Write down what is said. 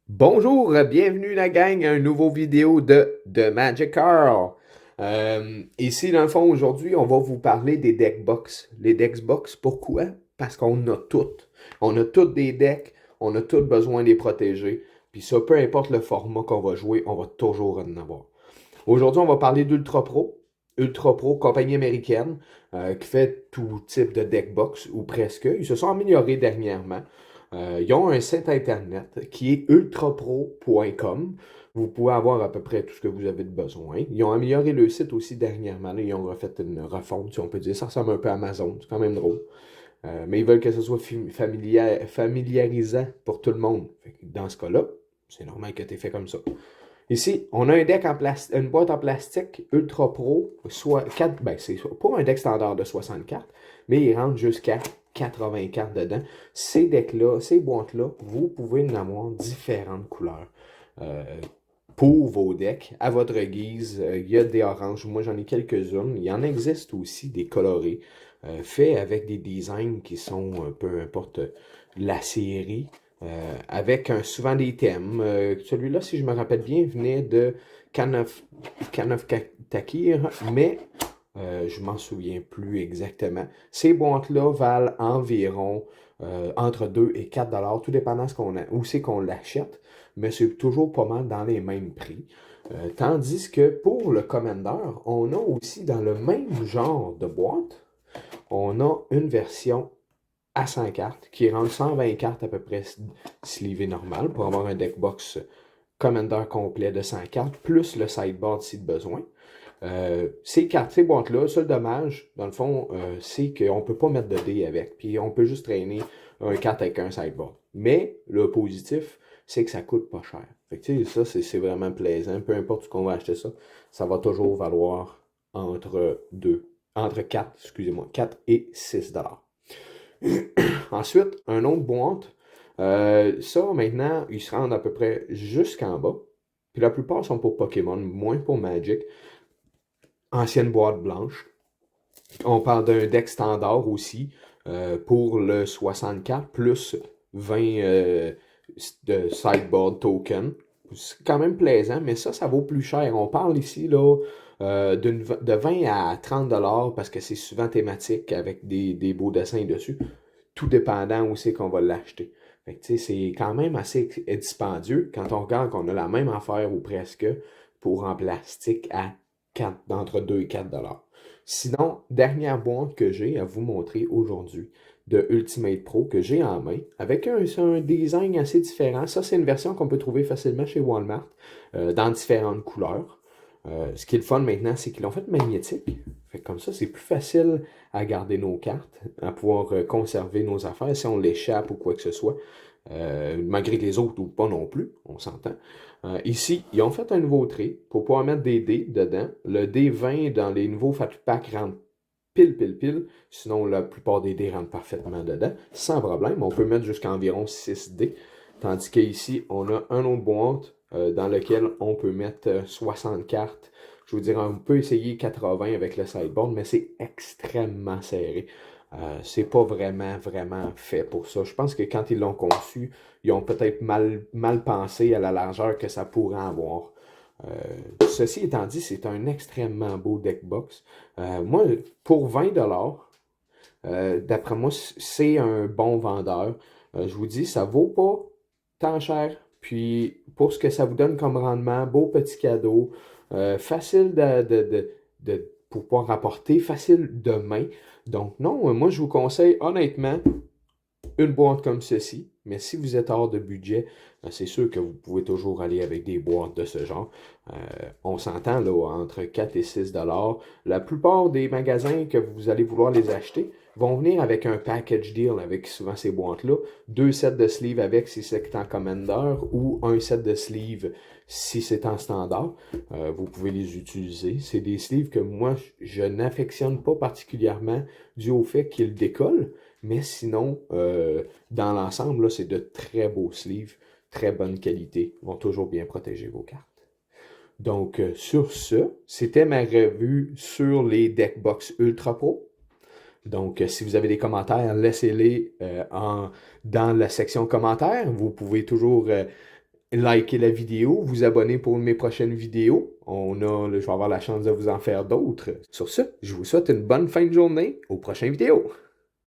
Bonjour, bienvenue la gang à une nouvelle vidéo de Magic Carl. Ici, dans le fond, aujourd'hui, on va vous parler des deck box. Les decks box, pourquoi? Parce qu'on a toutes. On a toutes des decks, on a tous besoin de les protéger. Puis ça, peu importe le format qu'on va jouer, on va toujours en avoir. Aujourd'hui, on va parler d'Ultra Pro. Ultra Pro, compagnie américaine, qui fait tout type de deck box, ou presque. Ils se sont améliorés dernièrement. Ils ont un site internet qui est ultrapro.com. Vous pouvez avoir à peu près tout ce que vous avez de besoin. Ils ont amélioré le site aussi dernièrement. Là, ils ont refait une refonte, si on peut dire. Ça ressemble un peu à Amazon. C'est quand même drôle. Mais ils veulent que ce soit familiarisant pour tout le monde. Dans ce cas-là, c'est normal que tu aies fait comme ça. Ici, on a un deck en une boîte en plastique Ultra Pro, soit 4, ben c'est pas un deck standard de 60 cartes, mais il rentre jusqu'à 80 cartes dedans. Ces decks-là, ces boîtes-là, vous pouvez en avoir différentes couleurs. Euh, pour vos decks, à votre guise, il y a des oranges, moi j'en ai quelques-unes. Il y en existe aussi des colorés, faits avec des designs qui sont, peu importe la série, avec souvent des thèmes. Celui-là, si je me rappelle bien, venait de Can of Takir, mais je m'en souviens plus exactement. Ces boîtes-là valent environ entre 2 et 4 dollars, tout dépendant de où c'est qu'on l'achète, mais c'est toujours pas mal dans les mêmes prix. Tandis que pour le Commander, on a aussi dans le même genre de boîte, on a une version à 100 cartes qui rend 120 cartes à peu près sleevées normal pour avoir un deck box Commander complet de 100 cartes, plus le sideboard si de besoin. Ces cartes, ces boîtes-là, le seul dommage, dans le fond, c'est qu'on ne peut pas mettre de dés avec. Puis on peut juste traîner un carte avec un sideboard. Mais le positif, c'est que ça coûte pas cher. Fait que, tu sais, ça, c'est vraiment plaisant. Peu importe ce qu'on va acheter ça, ça va toujours valoir entre 4, excusez-moi, 4 et 6 dollars. Ensuite, un autre boîte. Ça, maintenant, ils se rendent à peu près jusqu'en bas. Puis la plupart sont pour Pokémon, moins pour Magic. Ancienne boîte blanche. On parle d'un deck standard aussi pour le 64 plus 20 de sideboard token. C'est quand même plaisant, mais ça vaut plus cher. On parle ici là, de 20 à 30 dollars parce que c'est souvent thématique avec des beaux dessins dessus, tout dépendant où c'est qu'on va l'acheter. Fait que, tu sais, c'est quand même assez dispendieux quand on regarde qu'on a la même affaire ou presque pour en plastique à 4, d'entre 2 et 4 dollars. Sinon, dernière boîte que j'ai à vous montrer aujourd'hui de Ultimate Pro que j'ai en main, avec un design assez différent. Ça, c'est une version qu'on peut trouver facilement chez Walmart, dans différentes couleurs. Ce qui est le fun maintenant, c'est qu'ils l'ont fait magnétique. Fait que comme ça, c'est plus facile à garder nos cartes, à pouvoir conserver nos affaires si on l'échappe ou quoi que ce soit. Malgré que les autres ou pas non plus, on s'entend. Ici, ils ont fait un nouveau trait pour pouvoir mettre des dés dedans. Le D20 dans les nouveaux Fat Pack rentre pile. Sinon, la plupart des dés rentrent parfaitement dedans, sans problème. On peut mettre jusqu'à environ 6 dés. Tandis qu'ici, on a un autre boîte dans lequel on peut mettre 60 cartes. Je vous dirais, on peut essayer 80 avec le sideboard, mais c'est extrêmement serré. C'est pas vraiment fait pour ça. Je pense que quand ils l'ont conçu, ils ont peut-être mal pensé à la largeur que ça pourrait avoir. Ceci étant dit, c'est un extrêmement beau deck box. Moi, pour 20 dollars, d'après moi, c'est un bon vendeur. Je vous dis, ça vaut pas tant cher. Puis, pour ce que ça vous donne comme rendement, beau petit cadeau, facile pour pouvoir rapporter, facile de main. Donc, non, moi, je vous conseille honnêtement une boîte comme ceci. Mais si vous êtes hors de budget, c'est sûr que vous pouvez toujours aller avec des boîtes de ce genre. On s'entend là entre 4 et 6 dollars. La plupart des magasins que vous allez vouloir les acheter vont venir avec un package deal avec souvent ces boîtes-là. Deux sets de sleeves avec si c'est en Commander ou un set de sleeves si c'est en standard. Vous pouvez les utiliser. C'est des sleeves que moi, je n'affectionne pas particulièrement dû au fait qu'ils décollent. Mais sinon, dans l'ensemble, là, c'est de très beaux sleeves, très bonne qualité, vont toujours bien protéger vos cartes. Donc, sur ce, c'était ma revue sur les Deckbox Ultra Pro. Donc, si vous avez des commentaires, laissez-les dans la section commentaires. Vous pouvez toujours likez la vidéo, vous abonnez pour mes prochaines vidéos. Je vais avoir la chance de vous en faire d'autres. Sur ce, je vous souhaite une bonne fin de journée. Aux prochaines vidéos.